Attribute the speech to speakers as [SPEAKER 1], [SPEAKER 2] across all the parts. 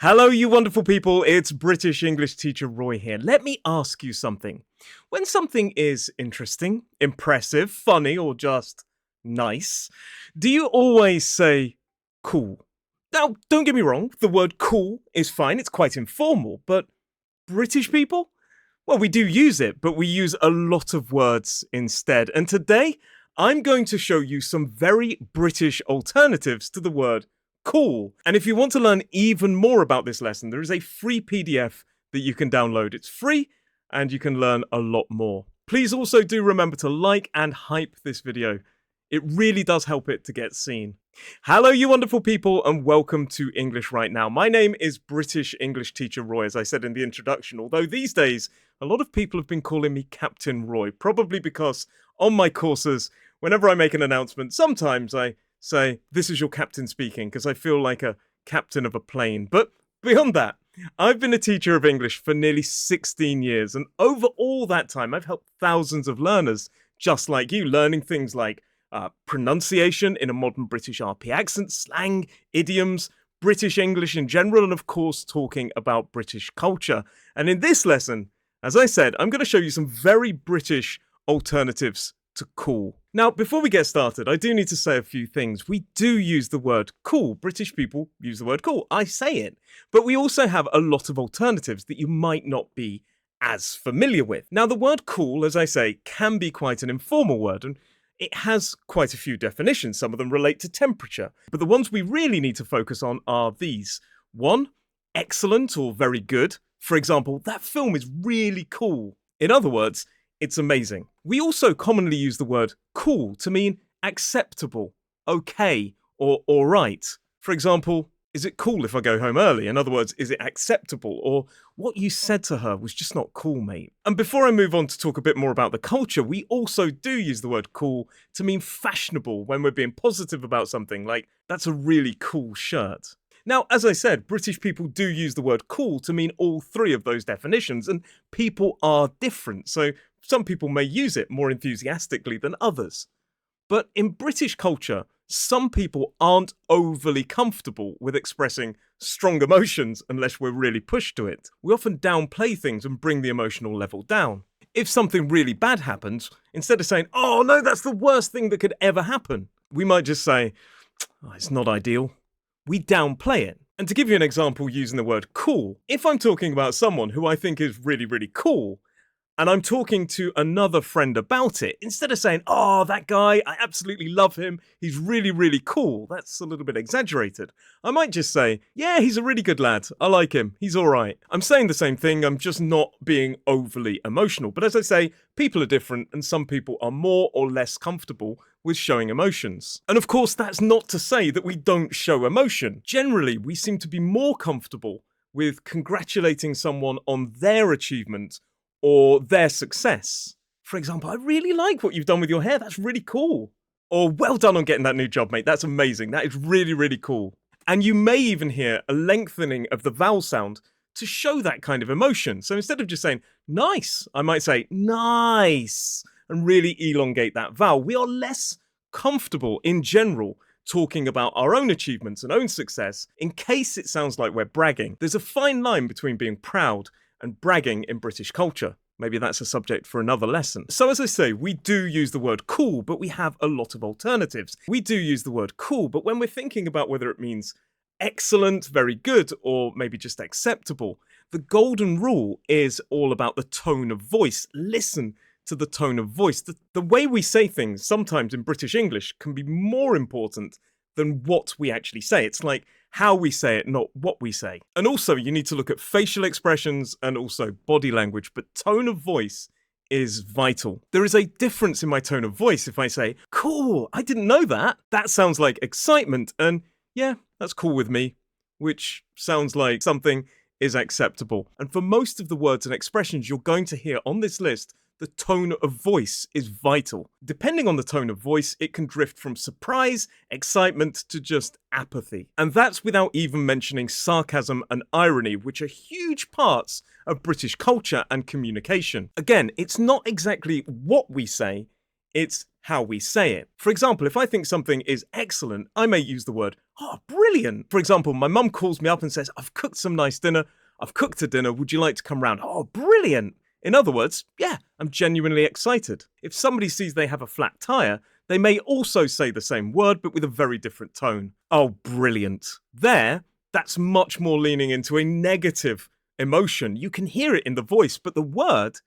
[SPEAKER 1] Hello, you wonderful people. It's British English teacher Roy here. Let me ask you something. When something is interesting, impressive, funny, or just nice, do you always say cool? Now, don't get me wrong, the word cool is fine, it's quite informal, but British people? Well, we do use it, but we use a lot of words instead. And today, I'm going to show you some very British alternatives to the word cool. And if you want to learn even more about this lesson, there is a free PDF that you can download. It's free and you can learn a lot more. Please also do remember to like and hype this video. It really does help it to get seen. Hello, you wonderful people, and welcome to English Right Now. My name is British English teacher Roy, as I said in the introduction, although these days, a lot of people have been calling me Captain Roy, probably because on my courses, whenever I make an announcement, sometimes I say, "This is your captain speaking," because I feel like a captain of a plane. But beyond that, I've been a teacher of English for nearly 16 years, and over all that time, I've helped thousands of learners, just like you, learning things like pronunciation in a modern British RP accent, slang, idioms, British English in general, and of course, talking about British culture. And in this lesson, as I said, I'm going to show you some very British alternatives to cool. Now, before we get started, I do need to say a few things. We do use the word cool. British people use the word cool. I say it. But we also have a lot of alternatives that you might not be as familiar with. Now, the word cool, as I say, can be quite an informal word, and it has quite a few definitions. Some of them relate to temperature. But the ones we really need to focus on are these. 1, excellent or very good. For example, that film is really cool. In other words, it's amazing. We also commonly use the word cool to mean acceptable, okay, or alright. For example, is it cool if I go home early? In other words, is it acceptable? Or what you said to her was just not cool, mate. And before I move on to talk a bit more about the culture, we also do use the word cool to mean fashionable when we're being positive about something, like, that's a really cool shirt. Now, as I said, British people do use the word cool to mean all three of those definitions, and people are different, so some people may use it more enthusiastically than others. But in British culture, some people aren't overly comfortable with expressing strong emotions unless we're really pushed to it. We often downplay things and bring the emotional level down. If something really bad happens, instead of saying, "Oh no, that's the worst thing that could ever happen," we might just say, "Oh, it's not ideal." We downplay it. And to give you an example using the word cool, if I'm talking about someone who I think is really, really cool, and I'm talking to another friend about it, instead of saying, "Oh, that guy, I absolutely love him, he's really, really cool," that's a little bit exaggerated. I might just say, "Yeah, he's a really good lad, I like him, he's alright." I'm saying the same thing, I'm just not being overly emotional. But as I say, people are different, and some people are more or less comfortable with showing emotions. And of course, that's not to say that we don't show emotion. Generally, we seem to be more comfortable with congratulating someone on their achievement or their success. For example, "I really like what you've done with your hair, that's really cool." Or, "Well done on getting that new job, mate, that's amazing, that is really, really cool." And you may even hear a lengthening of the vowel sound to show that kind of emotion. So instead of just saying nice, I might say nice and really elongate that vowel. We are less comfortable in general talking about our own achievements and own success in case it sounds like we're bragging. There's a fine line between being proud and bragging in British culture. Maybe that's a subject for another lesson. So as I say, we do use the word cool, but we have a lot of alternatives. We do use the word cool, but when we're thinking about whether it means excellent, very good, or maybe just acceptable, the golden rule is all about the tone of voice. Listen to the tone of voice. The way we say things sometimes in British English can be more important than what we actually say. It's like how we say it, not what we say. And also, you need to look at facial expressions and also body language, but tone of voice is vital. There is a difference in my tone of voice if I say, "Cool, I didn't know that." That sounds like excitement, and yeah, that's cool with me, which sounds like something is acceptable. And for most of the words and expressions you're going to hear on this list, the tone of voice is vital. Depending on the tone of voice, it can drift from surprise, excitement, to just apathy. And that's without even mentioning sarcasm and irony, which are huge parts of British culture and communication. Again, it's not exactly what we say, it's how we say it. For example, if I think something is excellent, I may use the word, oh, brilliant. For example, my mum calls me up and says, I've cooked some nice dinner. I've cooked a dinner. Would you like to come round? Oh, brilliant. In other words, yeah, I'm genuinely excited. If somebody sees they have a flat tire, they may also say the same word, but with a very different tone. Oh, brilliant. There, that's much more leaning into a negative emotion. You can hear it in the voice, but the word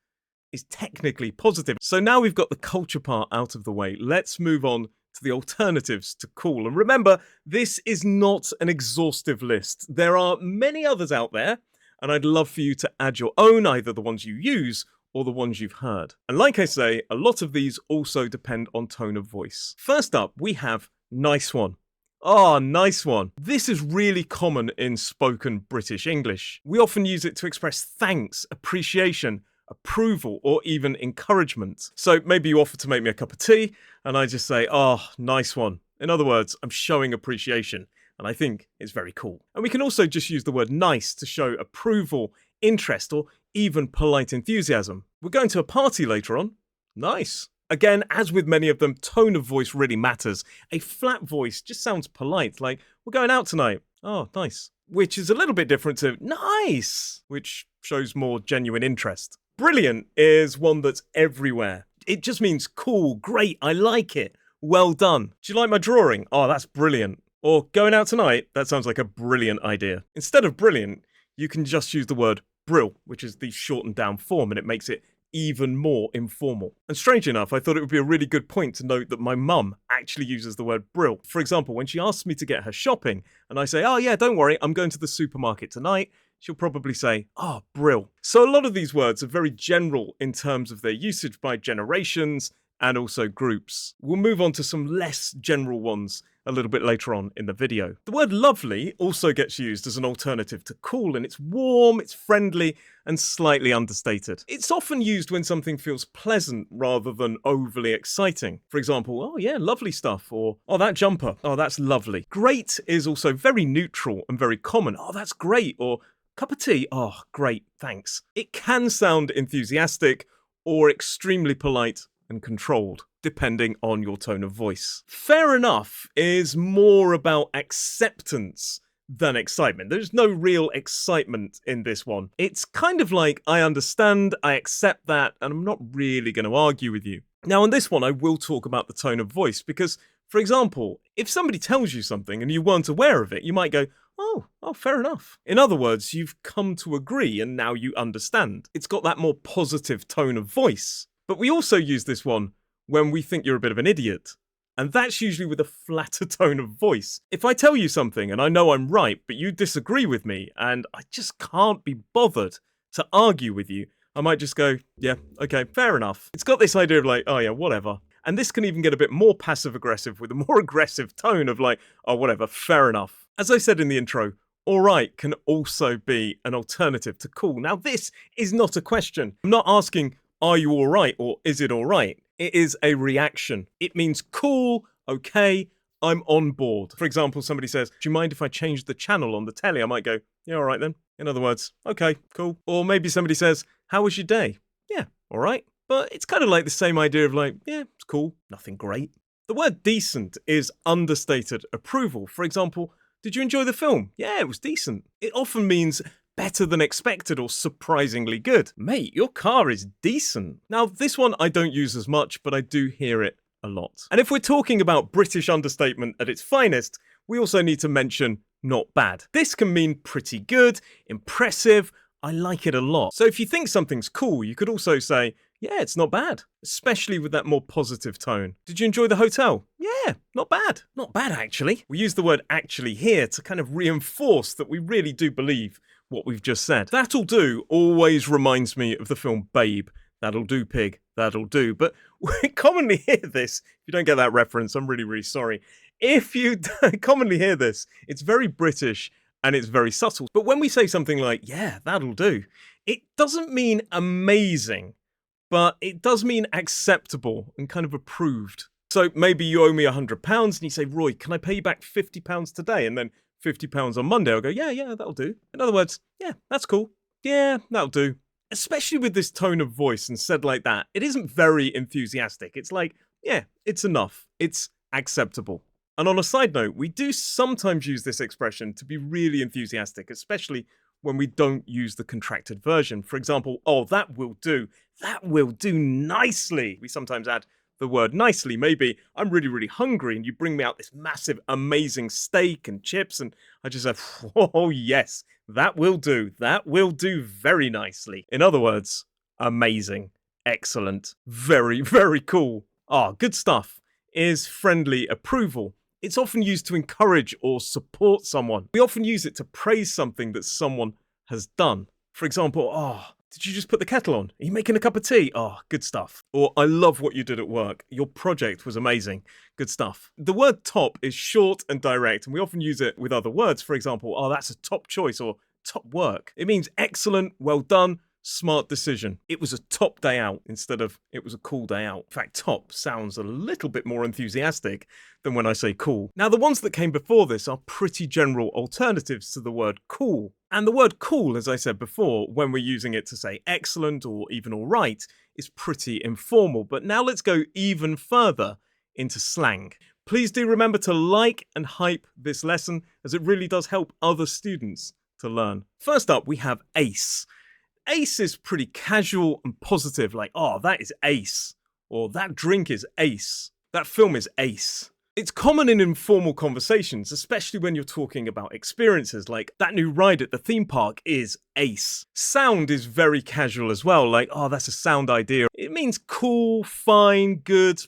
[SPEAKER 1] is technically positive. So now we've got the culture part out of the way. Let's move on to the alternatives to cool. And remember, this is not an exhaustive list. There are many others out there, and I'd love for you to add your own, either the ones you use or the ones you've heard. And like I say, a lot of these also depend on tone of voice. First up, we have nice one. Ah, nice one. This is really common in spoken British English. We often use it to express thanks, appreciation, approval, or even encouragement. So maybe you offer to make me a cup of tea, and I just say, oh, nice one. In other words, I'm showing appreciation, and I think it's very cool. And we can also just use the word nice to show approval, interest, or even polite enthusiasm. We're going to a party later on. Nice. Again, as with many of them, tone of voice really matters. A flat voice just sounds polite, like, we're going out tonight. Oh, nice. Which is a little bit different to nice, which shows more genuine interest. Brilliant is one that's everywhere. It just means cool, great, I like it, well done. Do you like my drawing? Oh, that's brilliant. Or going out tonight? That sounds like a brilliant idea. Instead of brilliant, you can just use the word brill, which is the shortened down form, and it makes it even more informal. And strange enough, I thought it would be a really good point to note that my mum actually uses the word brill. For example, when she asks me to get her shopping, and I say, oh yeah, don't worry, I'm going to the supermarket tonight, she'll probably say, oh, brill. So a lot of these words are very general in terms of their usage by generations and also groups. We'll move on to some less general ones a little bit later on in the video. The word lovely also gets used as an alternative to cool, and it's warm, it's friendly, and slightly understated. It's often used when something feels pleasant rather than overly exciting. For example, oh yeah, lovely stuff, or oh, that jumper, oh, that's lovely. Great is also very neutral and very common. Oh, that's great, or cup of tea, oh, great, thanks. It can sound enthusiastic or extremely polite and controlled, depending on your tone of voice. Fair enough is more about acceptance than excitement. There's no real excitement in this one. It's kind of like, I understand, I accept that, and I'm not really going to argue with you. Now, on this one, I will talk about the tone of voice because, for example, if somebody tells you something and you weren't aware of it, you might go, oh, fair enough. In other words, you've come to agree and now you understand. It's got that more positive tone of voice. But we also use this one when we think you're a bit of an idiot. And that's usually with a flatter tone of voice. If I tell you something and I know I'm right, but you disagree with me, and I just can't be bothered to argue with you, I might just go, yeah, okay, fair enough. It's got this idea of like, oh yeah, whatever. And this can even get a bit more passive-aggressive with a more aggressive tone of like, oh, whatever, fair enough. As I said in the intro, alright can also be an alternative to cool. Now, this is not a question. I'm not asking, are you alright or is it alright? It is a reaction. It means cool, okay, I'm on board. For example, somebody says, do you mind if I change the channel on the telly? I might go, yeah, alright then. In other words, okay, cool. Or maybe somebody says, how was your day? Yeah, alright. But it's kind of like the same idea of like, yeah, it's cool, nothing great. The word decent is understated approval. For example, did you enjoy the film? Yeah, it was decent. It often means better than expected or surprisingly good. Mate, your car is decent. Now, this one I don't use as much, but I do hear it a lot. And if we're talking about British understatement at its finest, we also need to mention not bad. This can mean pretty good, impressive, I like it a lot. So if you think something's cool, you could also say, yeah, it's not bad, especially with that more positive tone. Did you enjoy the hotel? Yeah, not bad. Not bad, actually. We use the word actually here to kind of reinforce that we really do believe what we've just said. That'll do always reminds me of the film Babe. That'll do, pig. That'll do. But we commonly hear this. If you don't get that reference, I'm really, really sorry. If you commonly hear this, it's very British and it's very subtle. But when we say something like, yeah, that'll do, it doesn't mean amazing, but it does mean acceptable and kind of approved. So maybe you owe me £100 and you say, Roy, can I pay you back £50 today? And then £50 on Monday, I'll go, yeah, that'll do. In other words, yeah, that's cool. Yeah, that'll do. Especially with this tone of voice and said like that, it isn't very enthusiastic. It's like yeah, it's enough. It's acceptable. And on a side note, we do sometimes use this expression to be really enthusiastic, especially when we don't use the contracted version. For example, oh, that will do. That will do nicely. We sometimes add the word nicely. Maybe I'm really, really hungry and you bring me out this massive, amazing steak and chips, and I just say, oh, yes, that will do. That will do very nicely. In other words, amazing, excellent, very, very cool. Ah, good stuff is friendly approval. It's often used to encourage or support someone. We often use it to praise something that someone has done. For example, oh, did you just put the kettle on? Are you making a cup of tea? Oh, good stuff. Or I love what you did at work. Your project was amazing. Good stuff. The word top is short and direct, and we often use it with other words. For example, oh, that's a top choice or top work. It means excellent, well done, smart decision. It was a top day out instead of it was a cool day out. In fact, top sounds a little bit more enthusiastic than when I say cool. Now, the ones that came before this are pretty general alternatives to the word cool. And the word cool, as I said before, when we're using it to say excellent or even all right, is pretty informal. But now let's go even further into slang. Please do remember to like and hype this lesson, as it really does help other students to learn. First up, we have ace. Ace is pretty casual and positive, like, oh, that is ace, or that drink is ace, that film is ace. It's common in informal conversations, especially when you're talking about experiences, like that new ride at the theme park is ace. Sound is very casual as well, like, oh, that's a sound idea. It means cool, fine, good,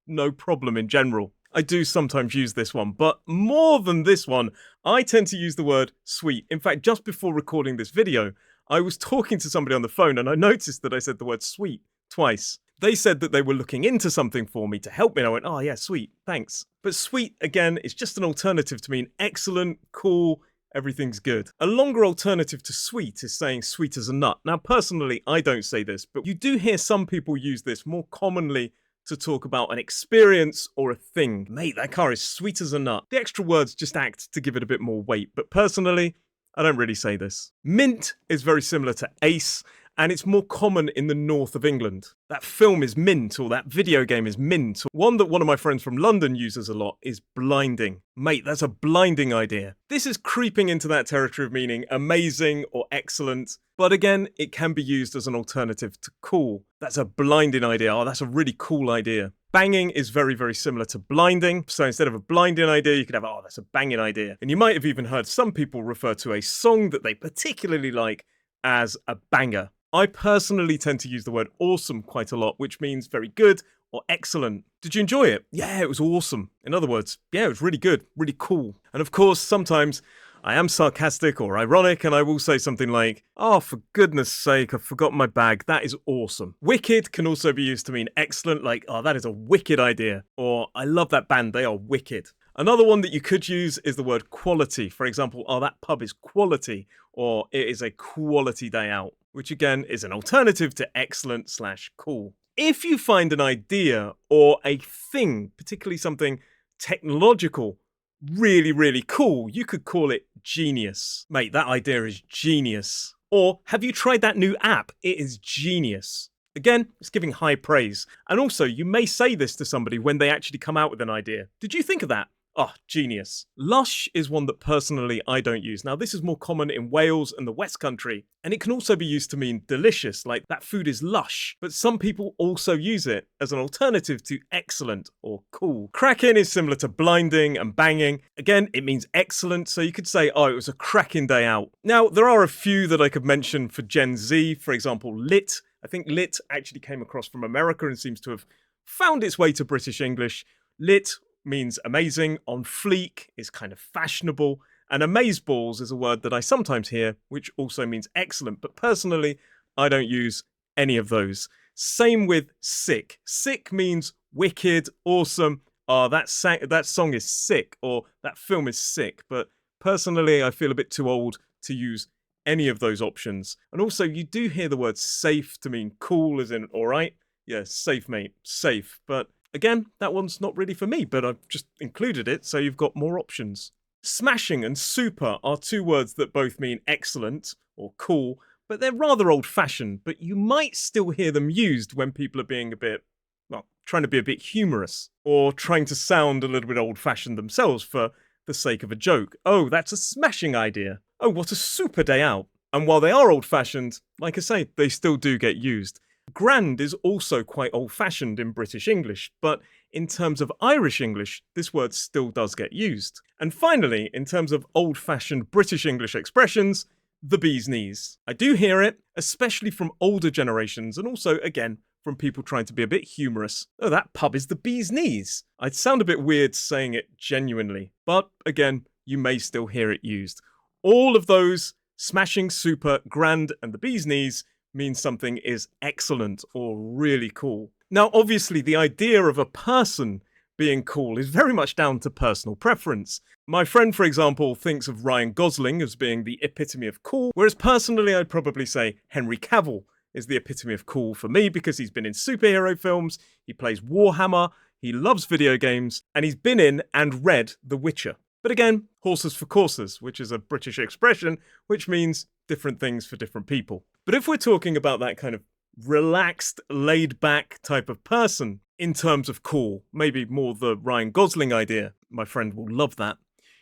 [SPEAKER 1] no problem in general. I do sometimes use this one, but more than this one, I tend to use the word sweet. In fact, just before recording this video, I was talking to somebody on the phone and I noticed that I said the word sweet twice. They said that they were looking into something for me to help me, and I went, oh yeah, sweet, thanks. But sweet, again, is just an alternative to mean excellent, cool, everything's good. A longer alternative to sweet is saying sweet as a nut. Now, personally, I don't say this, but you do hear some people use this more commonly to talk about an experience or a thing. Mate, that car is sweet as a nut. The extra words just act to give it a bit more weight, but personally, I don't really say this. Mint is very similar to ace, and it's more common in the north of England. That film is mint, or that video game is mint. One that one of my friends from London uses a lot is blinding. Mate, that's a blinding idea. This is creeping into that territory of meaning amazing or excellent, but again, it can be used as an alternative to cool. That's a blinding idea. Oh, that's a really cool idea. Banging is very, very similar to blinding. So instead of a blinding idea, you could have, oh, that's a banging idea. And you might have even heard some people refer to a song that they particularly like as a banger. I personally tend to use the word awesome quite a lot, which means very good or excellent. Did you enjoy it? Yeah, it was awesome. In other words, yeah, it was really good, really cool. And of course, sometimes I am sarcastic or ironic, and I will say something like, oh, for goodness sake, I've forgotten my bag. That is awesome. Wicked can also be used to mean excellent, like, oh, that is a wicked idea. Or, I love that band, they are wicked. Another one that you could use is the word quality. For example, oh, that pub is quality, or it is a quality day out, which again is an alternative to excellent/cool. If you find an idea or a thing, particularly something technological, really, really cool, you could call it genius. Mate, that idea is genius. Or, have you tried that new app? It is genius. Again, it's giving high praise. And also, you may say this to somebody when they actually come out with an idea. Did you think of that? Oh, genius. Lush is one that personally I don't use. Now, this is more common in Wales and the West Country, and it can also be used to mean delicious, like that food is lush. But some people also use it as an alternative to excellent or cool. Cracking is similar to blinding and banging. Again, it means excellent, so you could say, oh, it was a cracking day out. Now, there are a few that I could mention for Gen Z. For example, lit. I think lit actually came across from America and seems to have found its way to British English. Lit means amazing, on fleek is kind of fashionable, and amazeballs is a word that I sometimes hear, which also means excellent, but personally, I don't use any of those. Same with sick. Sick means wicked, awesome, that song is sick, or that film is sick, but personally, I feel a bit too old to use any of those options. And also, you do hear the word safe to mean cool, as in, alright, yeah, safe mate, safe, but again, that one's not really for me, but I've just included it so you've got more options. Smashing and super are two words that both mean excellent or cool, but they're rather old-fashioned, but you might still hear them used when people are being a bit well, trying to be a bit humorous, or trying to sound a little bit old-fashioned themselves for the sake of a joke. Oh, that's a smashing idea. Oh, what a super day out. And while they are old-fashioned, like I say, they still do get used. Grand is also quite old-fashioned in British English, but in terms of Irish English, this word still does get used. And finally, in terms of old-fashioned British English expressions, the bee's knees. I do hear it, especially from older generations, and also, again, from people trying to be a bit humorous. Oh, that pub is the bee's knees. I'd sound a bit weird saying it genuinely, but again, you may still hear it used. All of those, smashing, super, grand, and the bee's knees, means something is excellent or really cool. Now, obviously, the idea of a person being cool is very much down to personal preference. My friend, for example, thinks of Ryan Gosling as being the epitome of cool, whereas personally, I'd probably say Henry Cavill is the epitome of cool for me because he's been in superhero films, he plays Warhammer, he loves video games, and he's been in and read The Witcher. But again, horses for courses, which is a British expression, which means different things for different people. But if we're talking about that kind of relaxed, laid-back type of person in terms of cool, maybe more the Ryan Gosling idea, my friend will love that,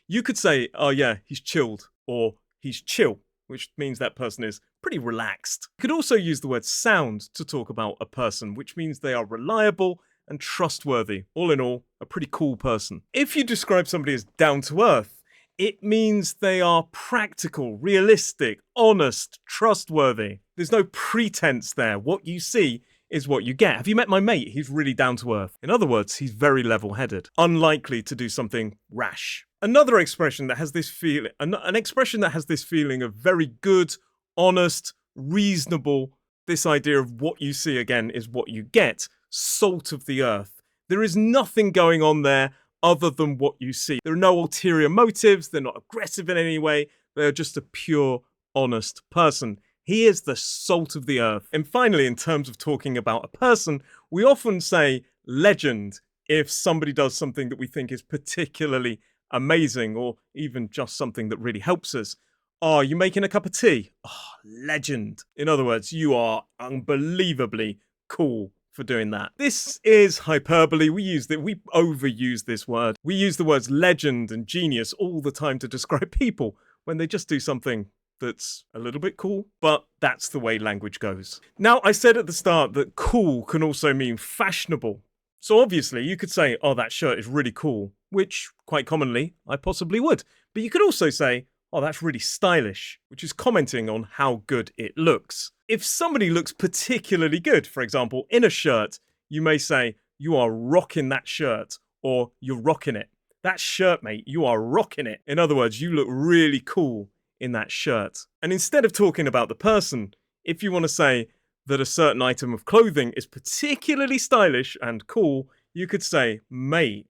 [SPEAKER 1] you could say, oh yeah, he's chilled, or he's chill, which means that person is pretty relaxed. You could also use the word sound to talk about a person, which means they are reliable and trustworthy. All in all, a pretty cool person. If you describe somebody as down to earth, it means they are practical, realistic, honest, trustworthy. There's no pretense there. What you see is what you get. Have you met my mate? He's really down to earth. In other words, he's very level-headed, unlikely to do something rash. Another expression that has this feeling, an expression that has this feeling of very good, honest, reasonable. This idea of what you see again is what you get. Salt of the earth. There is nothing going on there other than what you see. There are no ulterior motives. They're not aggressive in any way. They're just a pure, honest person. He is the salt of the earth. And finally, in terms of talking about a person, we often say legend if somebody does something that we think is particularly amazing, or even just something that really helps us. Oh, you making a cup of tea? Oh, legend. In other words, you are unbelievably cool for doing that. This is hyperbole. We overuse this word. We use the words legend and genius all the time to describe people when they just do something that's a little bit cool, but that's the way language goes. Now, I said at the start that cool can also mean fashionable. So obviously you could say, oh, that shirt is really cool, which quite commonly I possibly would. But you could also say, oh, that's really stylish, which is commenting on how good it looks. If somebody looks particularly good, for example, in a shirt, you may say, you are rocking that shirt, or you're rocking it. That shirt, mate, you are rocking it. In other words, you look really cool in that shirt. And instead of talking about the person, if you want to say that a certain item of clothing is particularly stylish and cool, you could say, mate,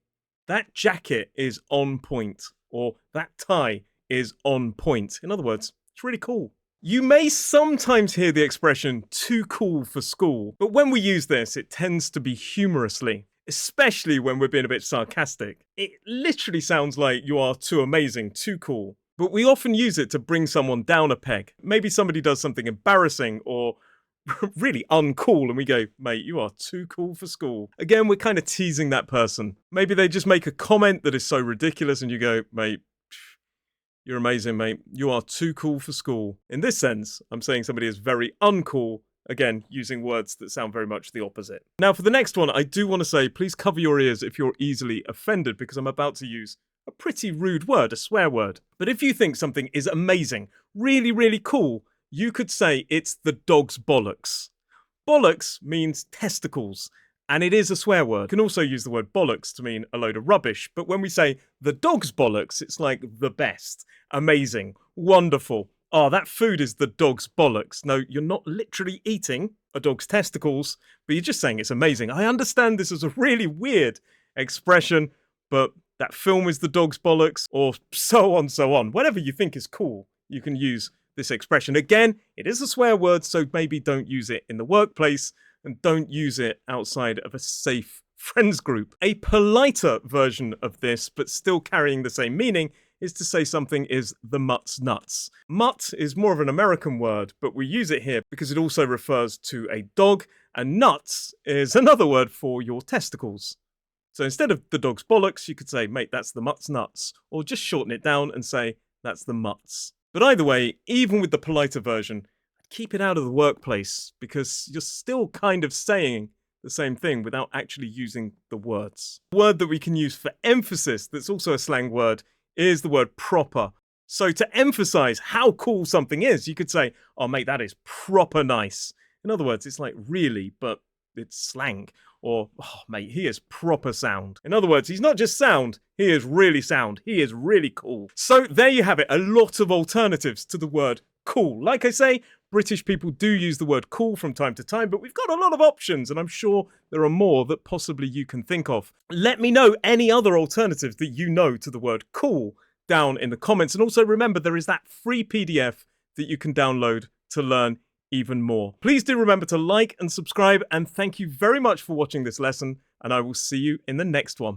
[SPEAKER 1] that jacket is on point, or that tie is on point. In other words, it's really cool. You may sometimes hear the expression too cool for school, but when we use this, it tends to be humorously, especially when we're being a bit sarcastic. It literally sounds like you are too amazing, too cool, but we often use it to bring someone down a peg. Maybe somebody does something embarrassing or really uncool, and we go, mate, you are too cool for school. Again, we're kind of teasing that person. Maybe they just make a comment that is so ridiculous, and you go, mate, you're amazing, mate. You are too cool for school. In this sense, I'm saying somebody is very uncool, again, using words that sound very much the opposite. Now, for the next one, I do want to say, please cover your ears if you're easily offended, because I'm about to use a pretty rude word, a swear word. But if you think something is amazing, really, really cool, you could say it's the dog's bollocks. Bollocks means testicles, and it is a swear word. You can also use the word bollocks to mean a load of rubbish, but when we say the dog's bollocks, it's like the best, amazing, wonderful. Oh, that food is the dog's bollocks. No, you're not literally eating a dog's testicles, but you're just saying it's amazing. I understand this is a really weird expression, but that film is the dog's bollocks, or so on. Whatever you think is cool, you can use this expression. Again, it is a swear word, so maybe don't use it in the workplace and don't use it outside of a safe friends group. A politer version of this, but still carrying the same meaning, is to say something is the mutt's nuts. Mutt is more of an American word, but we use it here because it also refers to a dog, And nuts is another word for your testicles. So instead of the dog's bollocks, you could say, mate, that's the mutt's nuts. Or just shorten it down and say, that's the mutts. But either way, even with the politer version, keep it out of the workplace because you're still kind of saying the same thing without actually using the words. The word that we can use for emphasis that's also a slang word is the word proper. So to emphasize how cool something is, you could say, oh mate, that is proper nice. In other words, it's like really, but it's slang. Or, oh mate, he is proper sound. In other words, he's not just sound, he is really sound. He is really cool. So there you have it, a lot of alternatives to the word cool. Like I say, British people do use the word cool from time to time, but we've got a lot of options, and I'm sure there are more that possibly you can think of. Let me know any other alternatives that you know to the word cool down in the comments. And also remember, there is that free PDF that you can download to learn even more. Please do remember to like and subscribe, and thank you very much for watching this lesson, and I will see you in the next one.